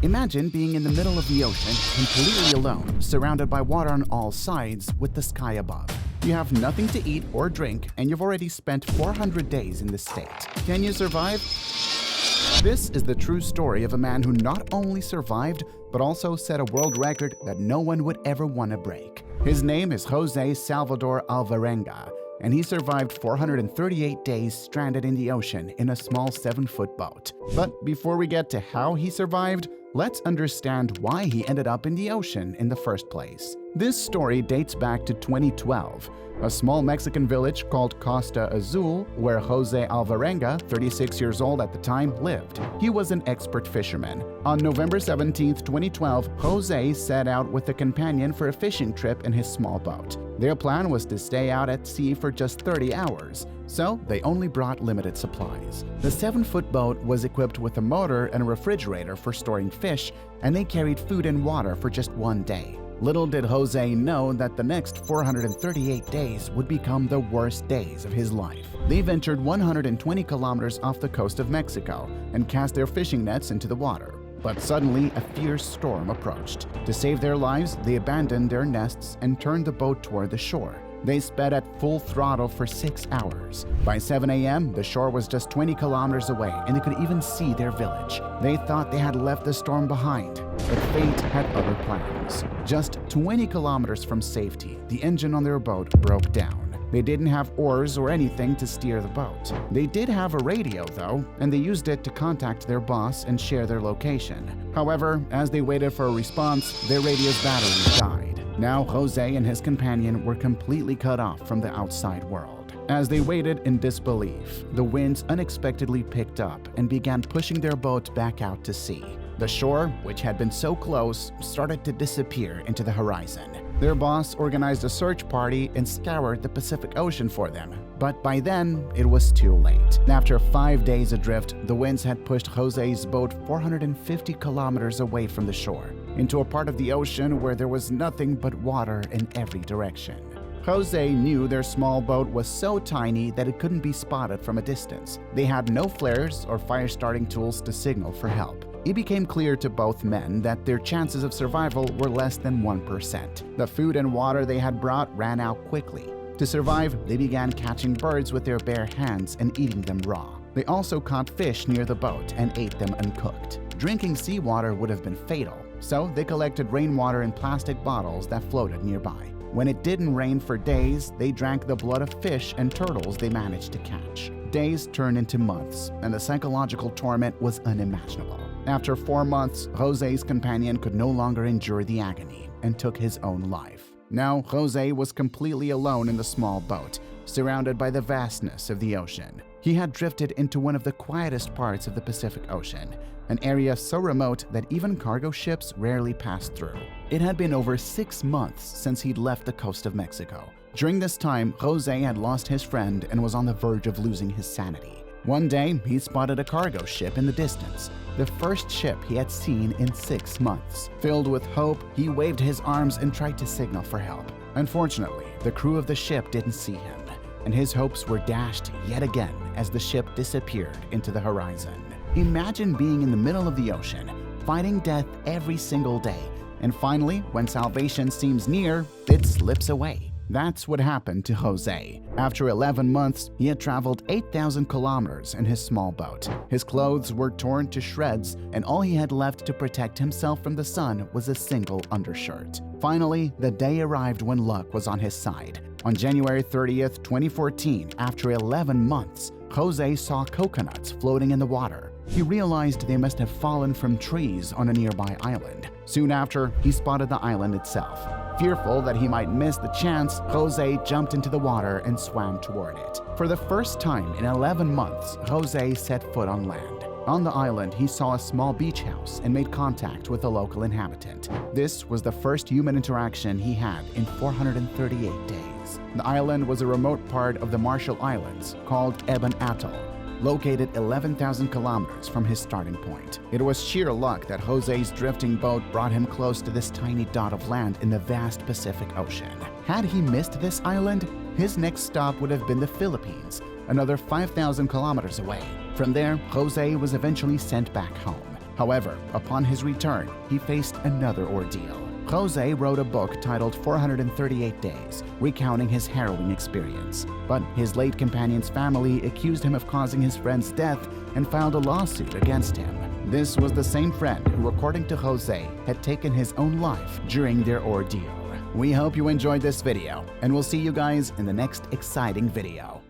Imagine being in the middle of the ocean, completely alone, surrounded by water on all sides, with the sky above. You have nothing to eat or drink, and you've already spent 400 days in this state. Can you survive? This is the true story of a man who not only survived, but also set a world record that no one would ever want to break. His name is José Salvador Alvarenga, and he survived 438 days stranded in the ocean in a small 7-foot boat. But before we get to how he survived, let's understand why he ended up in the ocean in the first place. This story dates back to 2012, a small Mexican village called Costa Azul, where José Alvarenga, 36 years old at the time, lived. He was an expert fisherman. On November 17, 2012, José set out with a companion for a fishing trip in his small boat. Their plan was to stay out at sea for just 30 hours, so they only brought limited supplies. The 7-foot boat was equipped with a motor and a refrigerator for storing fish, and they carried food and water for just one day. Little did José know that the next 438 days would become the worst days of his life. They ventured 120 kilometers off the coast of Mexico and cast their fishing nets into the water. But suddenly, a fierce storm approached. To save their lives, they abandoned their nests and turned the boat toward the shore. They sped at full throttle for 6 hours. By 7 a.m., the shore was just 20 kilometers away, and they could even see their village. They thought they had left the storm behind, but fate had other plans. Just 20 kilometers from safety, the engine on their boat broke down. They didn't have oars or anything to steer the boat. They did have a radio, though, and they used it to contact their boss and share their location. However, as they waited for a response, their radio's battery died. Now José and his companion were completely cut off from the outside world. As they waited in disbelief, the winds unexpectedly picked up and began pushing their boat back out to sea. The shore, which had been so close, started to disappear into the horizon. Their boss organized a search party and scoured the Pacific Ocean for them, but by then, it was too late. After 5 days adrift, the winds had pushed José's boat 450 kilometers away from the shore, into a part of the ocean where there was nothing but water in every direction. José knew their small boat was so tiny that it couldn't be spotted from a distance. They had no flares or fire-starting tools to signal for help. It became clear to both men that their chances of survival were less than 1%. The food and water they had brought ran out quickly. To survive, they began catching birds with their bare hands and eating them raw. They also caught fish near the boat and ate them uncooked. Drinking seawater would have been fatal, so they collected rainwater in plastic bottles that floated nearby. When it didn't rain for days, they drank the blood of fish and turtles they managed to catch. Days turned into months, and the psychological torment was unimaginable. After 4 months, José's companion could no longer endure the agony and took his own life. Now, José was completely alone in the small boat, surrounded by the vastness of the ocean. He had drifted into one of the quietest parts of the Pacific Ocean, an area so remote that even cargo ships rarely passed through. It had been over 6 months since he'd left the coast of Mexico. During this time, José had lost his friend and was on the verge of losing his sanity. One day, he spotted a cargo ship in the distance, the first ship he had seen in 6 months. Filled with hope, he waved his arms and tried to signal for help. Unfortunately, the crew of the ship didn't see him, and his hopes were dashed yet again as the ship disappeared into the horizon. Imagine being in the middle of the ocean, fighting death every single day, and finally, when salvation seems near, it slips away. That's what happened to José. After 11 months, he had traveled 8,000 kilometers in his small boat. His clothes were torn to shreds, and all he had left to protect himself from the sun was a single undershirt. Finally, the day arrived when luck was on his side. On January 30th, 2014, after 11 months, José saw coconuts floating in the water. He realized they must have fallen from trees on a nearby island. Soon after, he spotted the island itself. Fearful that he might miss the chance, José jumped into the water and swam toward it. For the first time in 11 months, José set foot on land. On the island, he saw a small beach house and made contact with a local inhabitant. This was the first human interaction he had in 438 days. The island was a remote part of the Marshall Islands called Eben Atoll, located 11,000 kilometers from his starting point. It was sheer luck that José's drifting boat brought him close to this tiny dot of land in the vast Pacific Ocean. Had he missed this island, his next stop would have been the Philippines, another 5,000 kilometers away. From there, José was eventually sent back home. However, upon his return, he faced another ordeal. José wrote a book titled 438 Days, recounting his harrowing experience. But his late companion's family accused him of causing his friend's death and filed a lawsuit against him. This was the same friend who, according to José, had taken his own life during their ordeal. We hope you enjoyed this video, and we'll see you guys in the next exciting video.